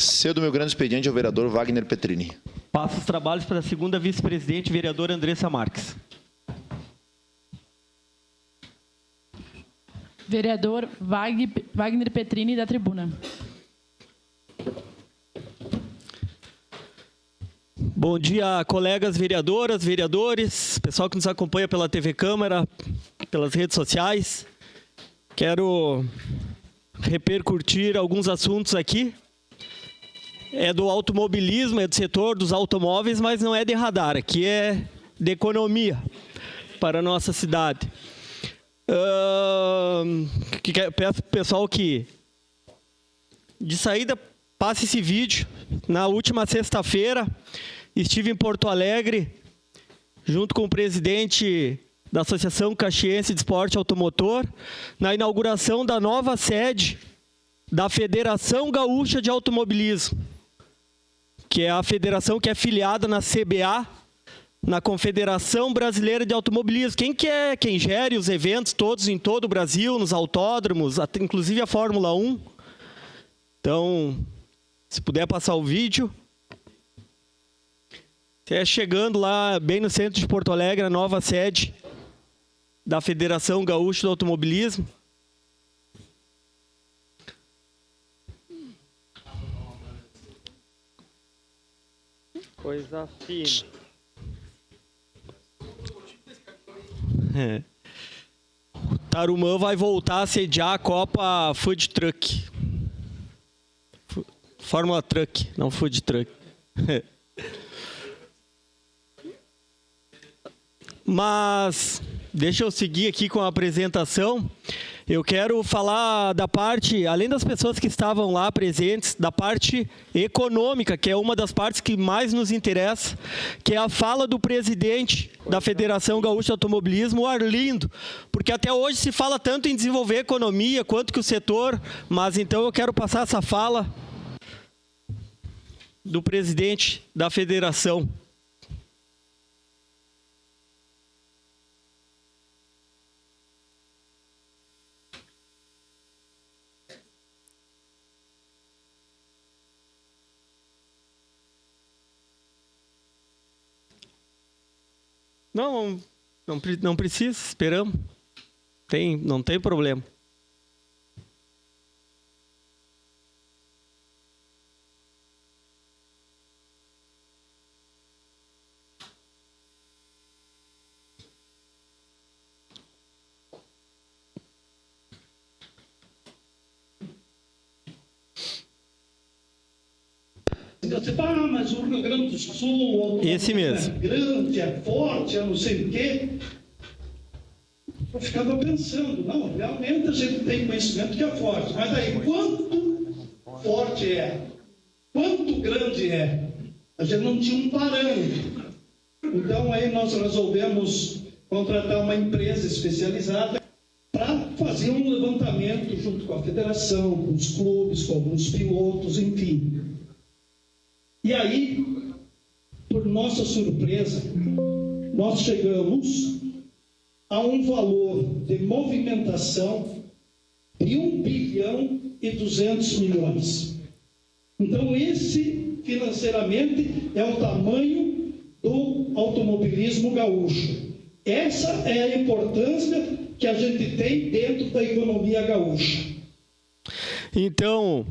Cedo meu grande expediente ao vereador Wagner Petrini. Passo os trabalhos para a segunda vice-presidente, vereadora Andressa Marques. Vereador Wagner Petrini, da tribuna. Bom dia, colegas vereadoras, vereadores, pessoal que nos acompanha pela TV Câmara, pelas redes sociais. Quero repercutir alguns assuntos aqui. É do automobilismo, é do setor dos automóveis, mas não é de radar. Aqui é de economia para a nossa cidade. Peço para o pessoal que, de saída, passe esse vídeo. Na última sexta-feira, estive em Porto Alegre, junto com o presidente da Associação Caxiense de Esporte Automotor, na inauguração da nova sede da Federação Gaúcha de Automobilismo, que é a federação que é filiada na CBA, na Confederação Brasileira de Automobilismo. Quem gere os eventos todos em todo o Brasil, nos autódromos, inclusive a Fórmula 1. Então, se puder passar o vídeo. Chegando lá, bem no centro de Porto Alegre, a nova sede da Federação Gaúcha do Automobilismo. Coisa fina. O Tarumã vai voltar a sediar a Copa Food Truck. Fórmula Truck, não Food Truck. Mas, deixa eu seguir aqui com a apresentação. Eu quero falar da parte, além das pessoas que estavam lá presentes, da parte econômica, que é uma das partes que mais nos interessa, que é a fala do presidente da Federação Gaúcha de Automobilismo, o Arlindo. Porque até hoje se fala tanto em desenvolver a economia, quanto que o setor, mas então eu quero passar essa fala do presidente da federação. Não precisa, esperamos. Não tem problema. Você fala, mas o Rio Grande do Sul esse mesmo. É grande, é forte, é não sei o quê. Eu ficava pensando, não, realmente a gente tem conhecimento que é forte, mas aí quanto forte é? Quanto grande é? A gente não tinha um parâmetro. Então aí nós resolvemos contratar uma empresa especializada para fazer um levantamento junto com a federação, com os clubes, com alguns pilotos, enfim. E aí, por nossa surpresa, nós chegamos a um valor de movimentação de 1 bilhão e 200 milhões. Então, esse, financeiramente, é o tamanho do automobilismo gaúcho. Essa é a importância que a gente tem dentro da economia gaúcha. Então,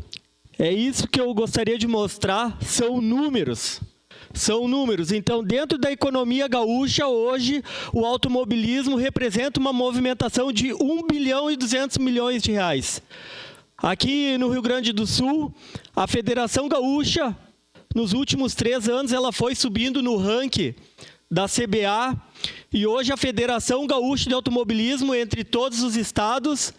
é isso que eu gostaria de mostrar, são números. São números. Então, dentro da economia gaúcha, hoje, o automobilismo representa uma movimentação de 1 bilhão e 200 milhões de reais. Aqui no Rio Grande do Sul, a Federação Gaúcha, nos últimos 3 anos, ela foi subindo no ranking da CBA, e hoje a Federação Gaúcha de Automobilismo, entre todos os estados,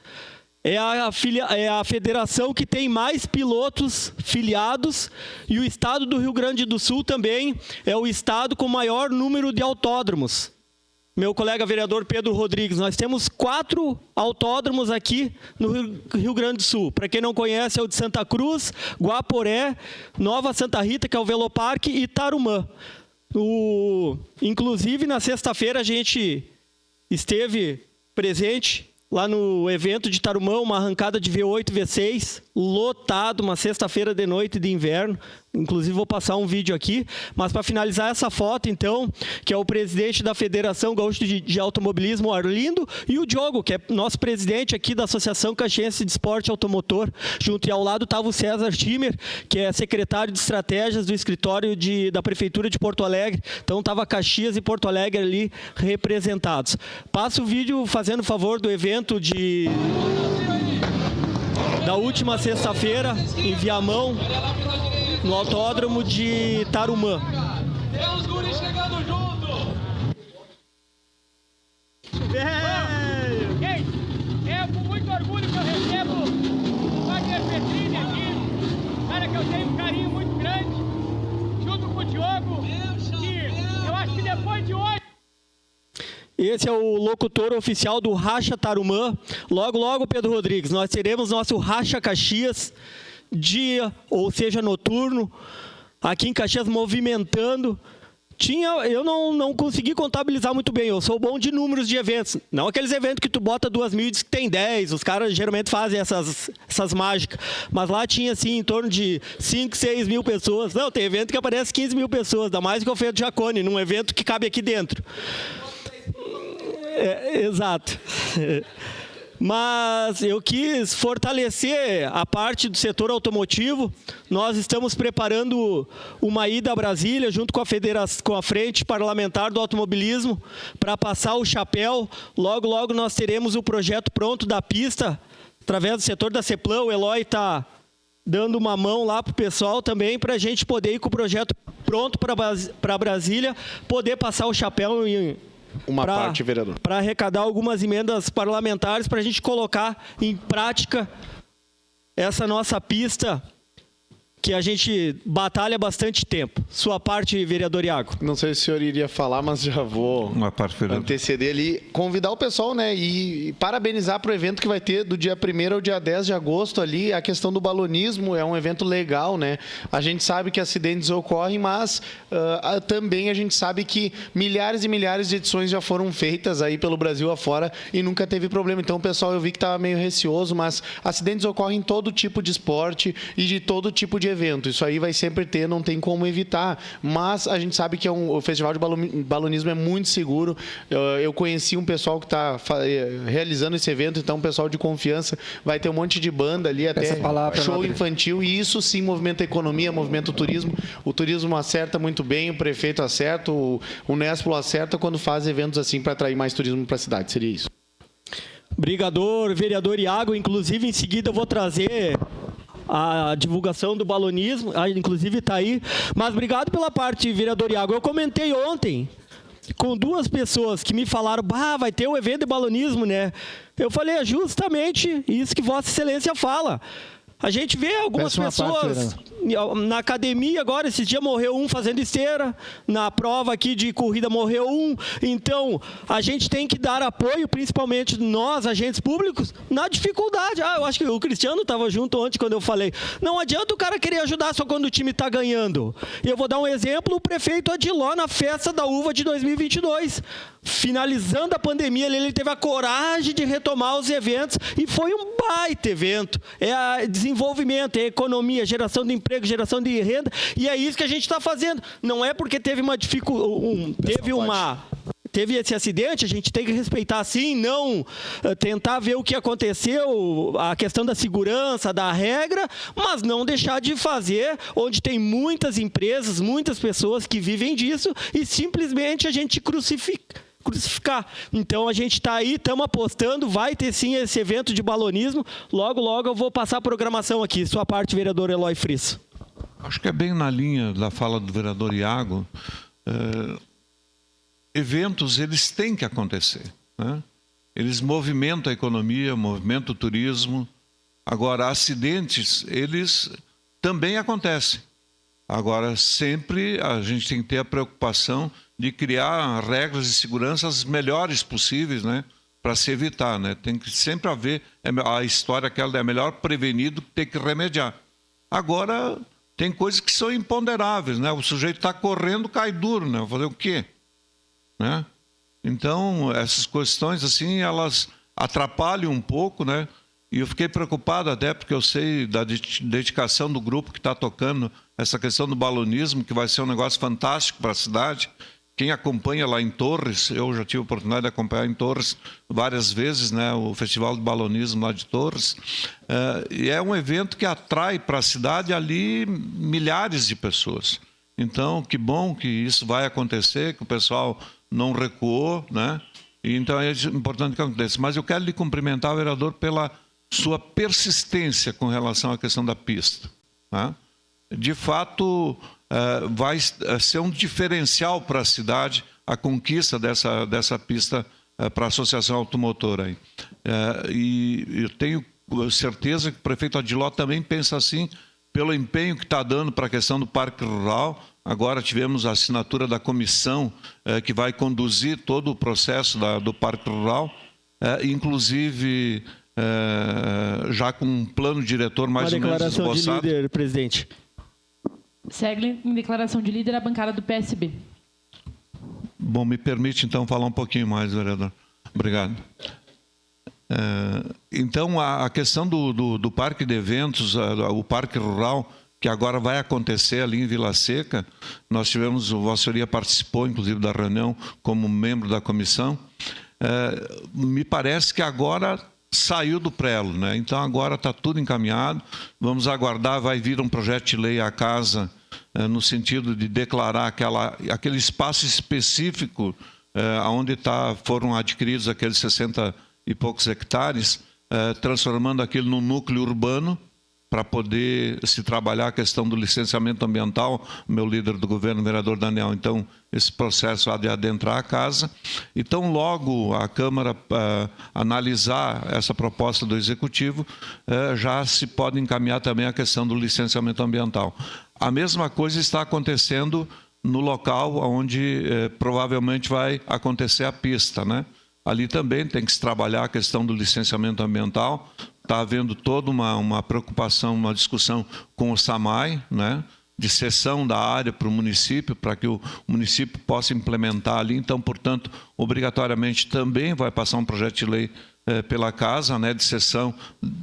é a federação que tem mais pilotos filiados, e o estado do Rio Grande do Sul também é o estado com maior número de autódromos. Meu colega vereador Pedro Rodrigues, nós temos 4 autódromos aqui no Rio Grande do Sul. Para quem não conhece, é o de Santa Cruz, Guaporé, Nova Santa Rita, que é o Veloparque, e Tarumã. Inclusive, na sexta-feira, a gente esteve presente lá no evento de Tarumã, uma arrancada de V8 e V6, lotado, uma sexta-feira de noite de inverno. Inclusive vou passar um vídeo aqui, mas para finalizar essa foto, então, que é o presidente da Federação Gaúcha de Automobilismo, Arlindo, e o Diogo, que é nosso presidente aqui da Associação Caxiense de Esporte Automotor. Junto e ao lado estava o César Schimmer, que é secretário de estratégias do escritório da Prefeitura de Porto Alegre. Então estava Caxias e Porto Alegre ali representados. Passa o vídeo fazendo favor do evento da última sexta-feira, em Viamão, no Autódromo de Tarumã. Tem os guris chegando junto! É com muito orgulho que eu recebo o Wagner Petrini aqui, cara que eu tenho um carinho muito grande, junto com o Diogo, que eu acho que depois de hoje... Esse é o locutor oficial do Racha Tarumã. Logo, logo, Pedro Rodrigues, nós teremos nosso Racha Caxias, dia, ou seja, noturno, aqui em Caxias, movimentando. Eu não consegui contabilizar muito bem, eu sou bom de números de eventos. Não aqueles eventos que tu bota 2.000 e diz que tem 10, os caras geralmente fazem essas mágicas. Mas lá tinha, assim, em torno de 5, 6 mil pessoas. Não, tem evento que aparece 15 mil pessoas, dá mais do que o Feito Jacone, num evento que cabe aqui dentro. Exato. Mas eu quis fortalecer a parte do setor automotivo. Nós estamos preparando uma ida a Brasília, junto com a Frente Parlamentar do Automobilismo, para passar o chapéu. Logo, logo nós teremos o projeto pronto da pista, através do setor da CEPLAN. O Eloy está dando uma mão lá para o pessoal também, para a gente poder ir com o projeto pronto para Brasília, poder passar o chapéu parte, vereador. Para arrecadar algumas emendas parlamentares para a gente colocar em prática essa nossa pista que a gente batalha há bastante tempo. Sua parte, vereador Iago. Não sei se o senhor iria falar, mas já vou anteceder ali. Convidar o pessoal, né? E parabenizar para o evento que vai ter do dia 1º ao dia 10 de agosto ali. A questão do balonismo é um evento legal, né? A gente sabe que acidentes ocorrem, mas também a gente sabe que milhares e milhares de edições já foram feitas aí pelo Brasil afora e nunca teve problema. Então, o pessoal, eu vi que estava meio receoso, mas acidentes ocorrem em todo tipo de esporte e de todo tipo de evento. Isso aí vai sempre ter, não tem como evitar. Mas a gente sabe que o Festival de Balonismo é muito seguro. Eu conheci um pessoal que está realizando esse evento, então um pessoal de confiança. Vai ter um monte de banda ali, até show infantil. E isso sim movimenta a economia, movimenta o turismo. O turismo acerta muito bem, o prefeito acerta, o Nespolo acerta quando faz eventos assim para atrair mais turismo para a cidade. Seria isso. Obrigador, vereador Iago. Inclusive, em seguida eu vou trazer a divulgação do balonismo, inclusive está aí. Mas obrigado pela parte, vereador Iago. Eu comentei ontem com 2 pessoas que me falaram, vai ter um evento de balonismo, né? Eu falei, é justamente isso que Vossa Excelência fala. A gente vê algumas pessoas na academia agora, esses dias morreu um fazendo esteira, na prova aqui de corrida morreu um. Então, a gente tem que dar apoio, principalmente nós, agentes públicos, na dificuldade. Eu acho que o Cristiano estava junto ontem quando eu falei. Não adianta o cara querer ajudar só quando o time está ganhando. E eu vou dar um exemplo, o prefeito Adiló na festa da uva de 2022. Finalizando a pandemia, ele teve a coragem de retomar os eventos e foi um baita evento. É desenvolvimento, é economia, geração de emprego, geração de renda, e é isso que a gente está fazendo. Não é porque teve uma dificuldade, teve esse acidente, a gente tem que respeitar sim, não tentar ver o que aconteceu, a questão da segurança, da regra, mas não deixar de fazer, onde tem muitas empresas, muitas pessoas que vivem disso e simplesmente a gente crucificar. Então a gente está aí, estamos apostando, vai ter sim esse evento de balonismo. Logo, logo eu vou passar a programação aqui. Sua parte, vereador Eloy Frisso. Acho que é bem na linha da fala do vereador Iago. Eventos, eles têm que acontecer, né? Eles movimentam a economia, movimentam o turismo. Agora, acidentes, eles também acontecem. Agora, sempre a gente tem que ter a preocupação de criar regras de segurança as melhores possíveis, né, para se evitar, né? Tem que sempre haver a história que ela é melhor prevenido que ter que remediar. Agora, tem coisas que são imponderáveis, né? O sujeito está correndo, cai duro, né? Vou fazer o quê? Né? Então, essas questões assim, elas atrapalham um pouco, né? E eu fiquei preocupado até porque eu sei da dedicação do grupo que está tocando essa questão do balonismo, que vai ser um negócio fantástico para a cidade. Quem acompanha lá em Torres, eu já tive a oportunidade de acompanhar em Torres várias vezes, né, o Festival de Balonismo lá de Torres, e é um evento que atrai para a cidade ali milhares de pessoas. Então, que bom que isso vai acontecer, que o pessoal não recuou, né? E então é importante que aconteça. Mas eu quero lhe cumprimentar, vereador, pela sua persistência com relação à questão da pista, né? De fato, vai ser um diferencial para a cidade a conquista dessa pista para a Associação Automotora. Aí. E eu tenho certeza que o prefeito Adiló também pensa assim, pelo empenho que está dando para a questão do Parque Rural. Agora tivemos a assinatura da comissão que vai conduzir todo o processo do Parque Rural, inclusive já com um plano diretor mais ou menos esboçado. Uma declaração de líder, presidente. Segue em declaração de líder a bancada do PSB. Bom, me permite então falar um pouquinho mais, vereador. Obrigado. Então, a questão do parque de eventos, o Parque Rural, que agora vai acontecer ali em Vila Seca, nós tivemos, o Vossa Senhoria participou, inclusive, da reunião como membro da comissão, me parece que agora saiu do prelo, né? Então agora está tudo encaminhado, vamos aguardar, vai vir um projeto de lei à casa no sentido de declarar aquele espaço específico onde foram adquiridos aqueles 60 e poucos hectares, transformando aquilo num núcleo urbano para poder se trabalhar a questão do licenciamento ambiental, meu líder do governo, o vereador Daniel. Então, esse processo há de adentrar a casa. Então, logo a Câmara analisar essa proposta do Executivo, já se pode encaminhar também a questão do licenciamento ambiental. A mesma coisa está acontecendo no local onde provavelmente vai acontecer a pista, né? Ali também tem que se trabalhar a questão do licenciamento ambiental. Está havendo toda uma preocupação, uma discussão com o SAMAI, né, de cessão da área para o município, para que o município possa implementar ali. Então, portanto, obrigatoriamente também vai passar um projeto de lei pela casa, né, de cessão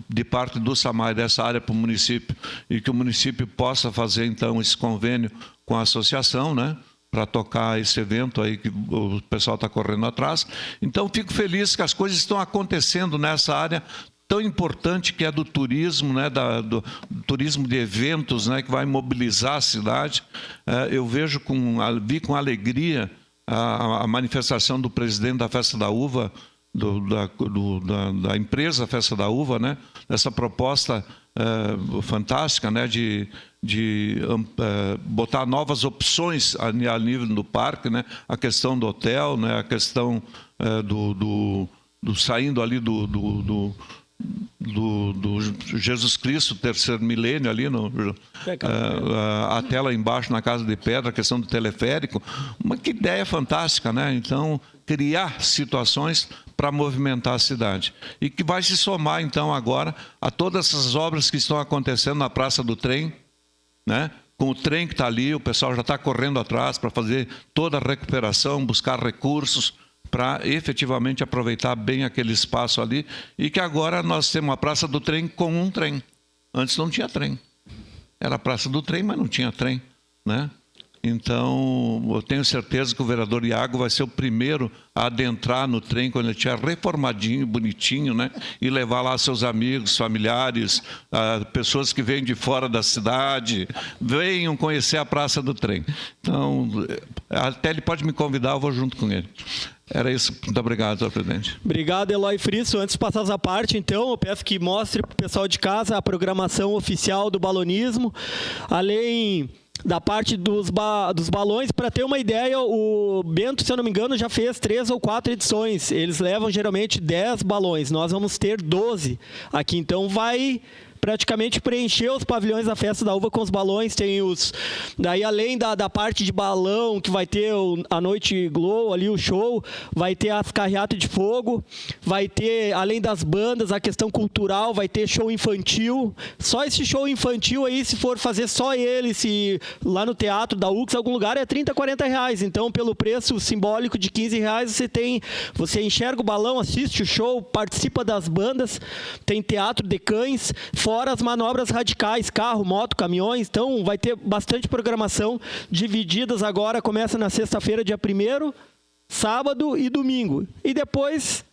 de parte do SAMAI dessa área para o município, e que o município possa fazer, então, esse convênio com a associação, né, para tocar esse evento aí que o pessoal está correndo atrás. Então, fico feliz que as coisas estão acontecendo nessa área tão importante que é do turismo, né, do turismo de eventos, né, que vai mobilizar a cidade. Eu vi com alegria a manifestação do presidente da Festa da Uva, da empresa Festa da Uva, né, essa proposta fantástica, né, de botar novas opções a nível do parque, né, a questão do hotel, né, a questão do saindo ali do Jesus Cristo, terceiro milênio ali, até lá embaixo na Casa de Pedra, a questão do teleférico. Que ideia fantástica, né? Então, criar situações para movimentar a cidade. E que vai se somar, então, agora a todas essas obras que estão acontecendo na Praça do Trem, né? Com o trem que está ali, o pessoal já está correndo atrás para fazer toda a recuperação, buscar recursos para efetivamente aproveitar bem aquele espaço ali, e que agora nós temos a Praça do Trem com um trem. Antes não tinha trem. Era a Praça do Trem, mas não tinha trem, né? Então, eu tenho certeza que o vereador Iago vai ser o primeiro a adentrar no trem quando ele estiver reformadinho, bonitinho, né? E levar lá seus amigos, familiares, pessoas que vêm de fora da cidade, venham conhecer a Praça do Trem. Então, até ele pode me convidar, eu vou junto com ele. Era isso. Muito obrigado, senhor presidente. Obrigado, Eloy Frisso. Antes de passar essa parte, então, eu peço que mostre para o pessoal de casa a programação oficial do balonismo, além da parte dos balões. Para ter uma ideia, o Bento, se eu não me engano, já fez 3 ou 4 edições. Eles levam geralmente 10 balões. Nós vamos ter 12 aqui. Então vai praticamente preencher os pavilhões da Festa da Uva com os balões. Tem os... Daí, além da parte de balão, que vai ter a Noite Glow, ali o show, vai ter as carreatas de fogo, vai ter, além das bandas, a questão cultural, vai ter show infantil. Só esse show infantil aí, se for fazer só ele, se lá no teatro da UX, algum lugar, é 30, 40 reais. Então, pelo preço simbólico de 15 reais, você enxerga o balão, assiste o show, participa das bandas, tem teatro de cães, fora as manobras radicais, carro, moto, caminhões. Então, vai ter bastante programação divididas agora, começa na sexta-feira, dia 1º, sábado e domingo. E depois,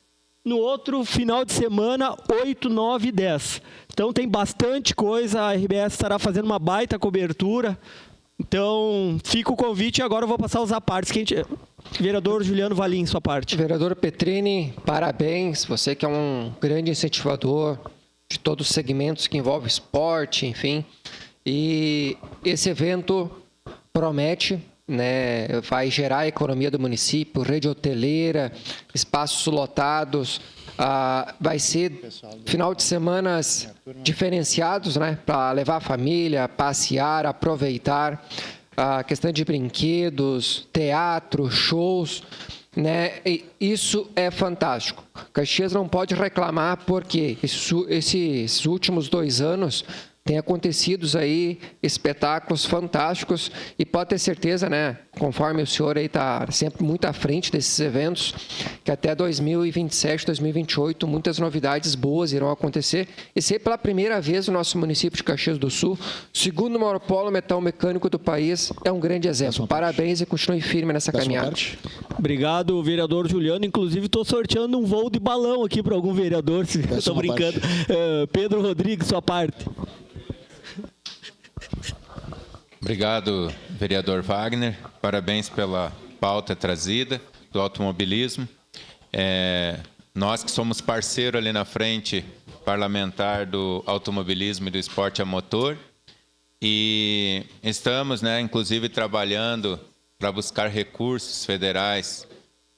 no outro final de semana, 8, 9 e 10. Então, tem bastante coisa, a RBS estará fazendo uma baita cobertura. Então, fica o convite e agora eu vou passar os apartes. Vereador Juliano Valim, sua parte. Vereador Petrini, parabéns. Você que é um grande incentivador de todos os segmentos que envolvem esporte, enfim. E esse evento promete, né, vai gerar a economia do município, rede hoteleira, espaços lotados. Vai ser final de semanas diferenciados, né, para levar a família, passear, aproveitar. A questão de brinquedos, teatro, shows, né? E isso é fantástico. Caxias não pode reclamar porque esses últimos 2 anos tem acontecido aí espetáculos fantásticos e pode ter certeza, né, conforme o senhor aí está sempre muito à frente desses eventos, que até 2027, 2028, muitas novidades boas irão acontecer. E ser pela primeira vez o nosso município de Caxias do Sul, segundo maior polo metal mecânico do país, é um grande exemplo. Parabéns e continue firme nessa caminhada. Obrigado, vereador Juliano. Inclusive, estou sorteando um voo de balão aqui para algum vereador, se estou brincando. Pedro Rodrigues, sua parte. Obrigado, vereador Wagner. Parabéns pela pauta trazida do automobilismo. Nós que somos parceiro ali na frente parlamentar do automobilismo e do esporte a motor, e estamos, né, inclusive, trabalhando para buscar recursos federais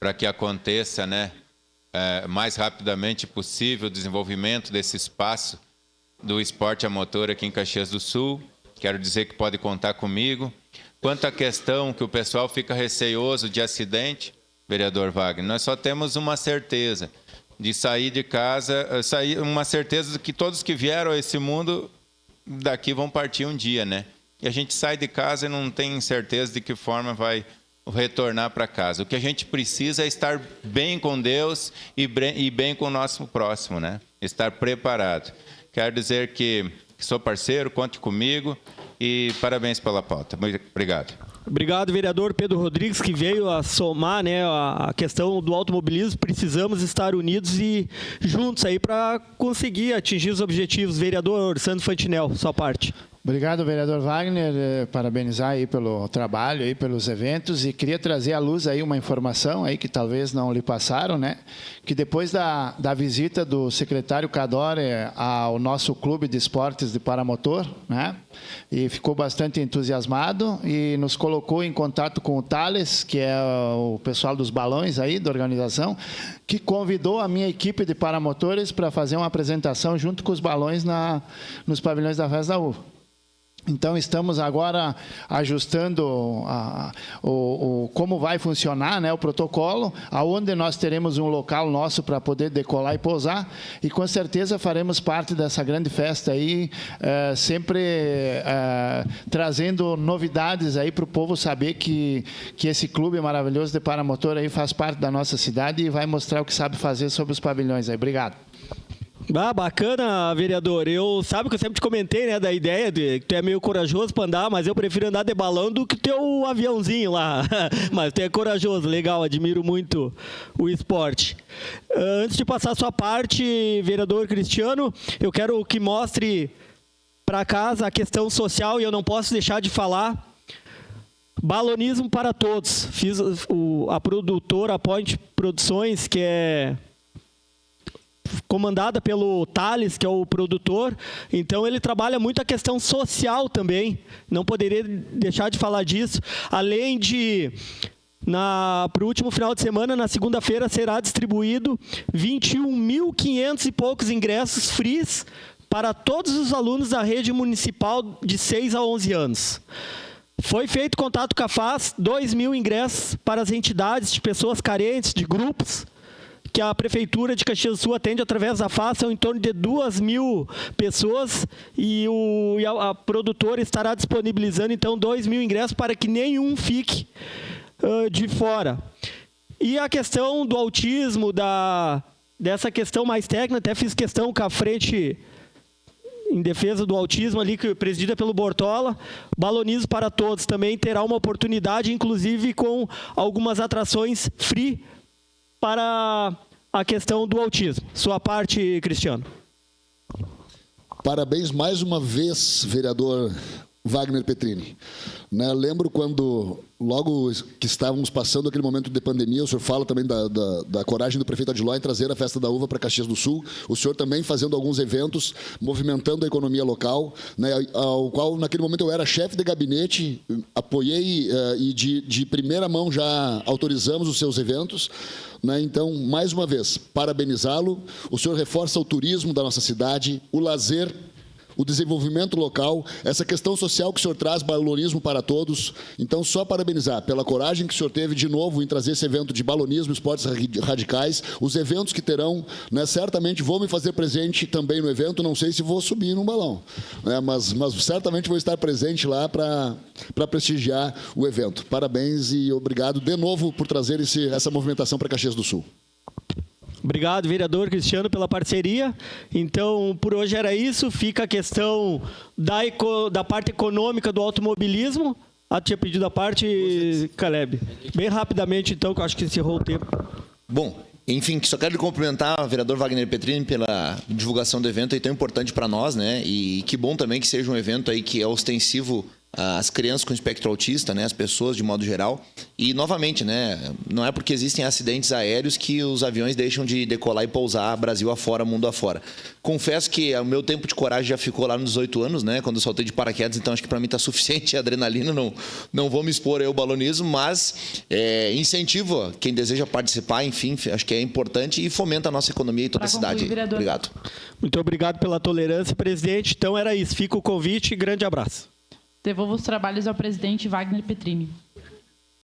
para que aconteça, né, mais rapidamente possível o desenvolvimento desse espaço do esporte a motor aqui em Caxias do Sul. Quero dizer que pode contar comigo. Quanto à questão que o pessoal fica receoso de acidente, vereador Wagner, nós só temos uma certeza de sair de casa, uma certeza de que todos que vieram a esse mundo daqui vão partir um dia, né? E a gente sai de casa e não tem certeza de que forma vai retornar para casa. O que a gente precisa é estar bem com Deus e bem com o nosso próximo, né? Estar preparado. Quero dizer que sou parceiro, conte comigo e parabéns pela pauta. Muito obrigado. Obrigado, vereador Pedro Rodrigues, que veio a somar, né, a questão do automobilismo. Precisamos estar unidos e juntos aí para conseguir atingir os objetivos. Vereador Sandro Fantinel, sua parte. Obrigado, vereador Wagner, parabenizar aí pelo trabalho, aí pelos eventos, e queria trazer à luz aí uma informação aí que talvez não lhe passaram, né? Que depois da visita do secretário Cadore ao nosso clube de esportes de paramotor, né? E ficou bastante entusiasmado e nos colocou em contato com o Thales, que é o pessoal dos balões aí da organização, que convidou a minha equipe de paramotores para fazer uma apresentação junto com os balões nos pavilhões da Festa da Uva. Então, estamos agora ajustando como vai funcionar, né, o protocolo, aonde nós teremos um local nosso para poder decolar e pousar, e com certeza faremos parte dessa grande festa aí, sempre trazendo novidades aí para o povo saber que esse clube maravilhoso de paramotor aí faz parte da nossa cidade e vai mostrar o que sabe fazer sobre os pavilhões aí. Obrigado. Bacana, vereador. Sabe que eu sempre te comentei, né, da ideia de que tu é meio corajoso para andar, mas eu prefiro andar de balão do que o teu aviãozinho lá. Mas tu é corajoso, legal, admiro muito o esporte. Antes de passar a sua parte, vereador Cristiano, eu quero que mostre para casa a questão social e eu não posso deixar de falar. Balonismo para todos. Fiz a produtora Point Produções, que é comandada pelo Thales, que é o produtor. Então, ele trabalha muito a questão social também. Não poderia deixar de falar disso. Além de, para o último final de semana, na segunda-feira, será distribuído 21.500 e poucos ingressos frees para todos os alunos da rede municipal de 6 a 11 anos. Foi feito contato com a FAS, 2.000 ingressos para as entidades de pessoas carentes, de grupos, que a Prefeitura de Caxias do Sul atende através da FAS, são em torno de 2.000 pessoas, e a produtora estará disponibilizando, então, 2.000 ingressos para que nenhum fique de fora. E a questão do autismo, dessa questão mais técnica, até fiz questão com a frente em defesa do autismo ali, presidida pelo Bortola. Balonismo para Todos também terá uma oportunidade, inclusive com algumas atrações free para a questão do autismo. Sua parte, Cristiano. Parabéns mais uma vez, vereador Wagner Petrini. Lembro quando, logo que estávamos passando aquele momento de pandemia, o senhor fala também da coragem do prefeito Adiló em trazer a Festa da Uva para Caxias do Sul, o senhor também fazendo alguns eventos, movimentando a economia local, ao qual naquele momento eu era chefe de gabinete, apoiei e de primeira mão já autorizamos os seus eventos. Então, mais uma vez, parabenizá-lo. O senhor reforça o turismo da nossa cidade, o lazer, o desenvolvimento local, essa questão social que o senhor traz, balonismo para todos. Então, só parabenizar pela coragem que o senhor teve de novo em trazer esse evento de balonismo, esportes radicais, os eventos que terão, certamente vou me fazer presente também no evento, não sei se vou subir num balão, mas certamente vou estar presente lá para prestigiar o evento. Parabéns e obrigado de novo por trazer essa movimentação para Caxias do Sul. Obrigado, vereador Cristiano, pela parceria. Então, por hoje era isso. Fica a questão da parte econômica do automobilismo. Tinha pedido a parte, Caleb. Bem rapidamente, então, que eu acho que encerrou o tempo. Bom, enfim, só quero cumprimentar o vereador Wagner Petrini pela divulgação do evento aí tão importante para nós, E que bom também que seja um evento aí que é ostensivo às crianças com espectro autista, As pessoas de modo geral. E, novamente, não é porque existem acidentes aéreos que os aviões deixam de decolar e pousar Brasil afora, mundo afora. Confesso que o meu tempo de coragem já ficou lá nos 18 anos, Quando eu saltei de paraquedas, então acho que para mim está suficiente a adrenalina, não vou me expor ao balonismo, mas incentivo quem deseja participar, enfim, acho que é importante e fomenta a nossa economia e toda a cidade. Obrigado. Muito obrigado pela tolerância, presidente. Então era isso. Fica o convite e grande abraço. Devolvo os trabalhos ao presidente Wagner Petrini.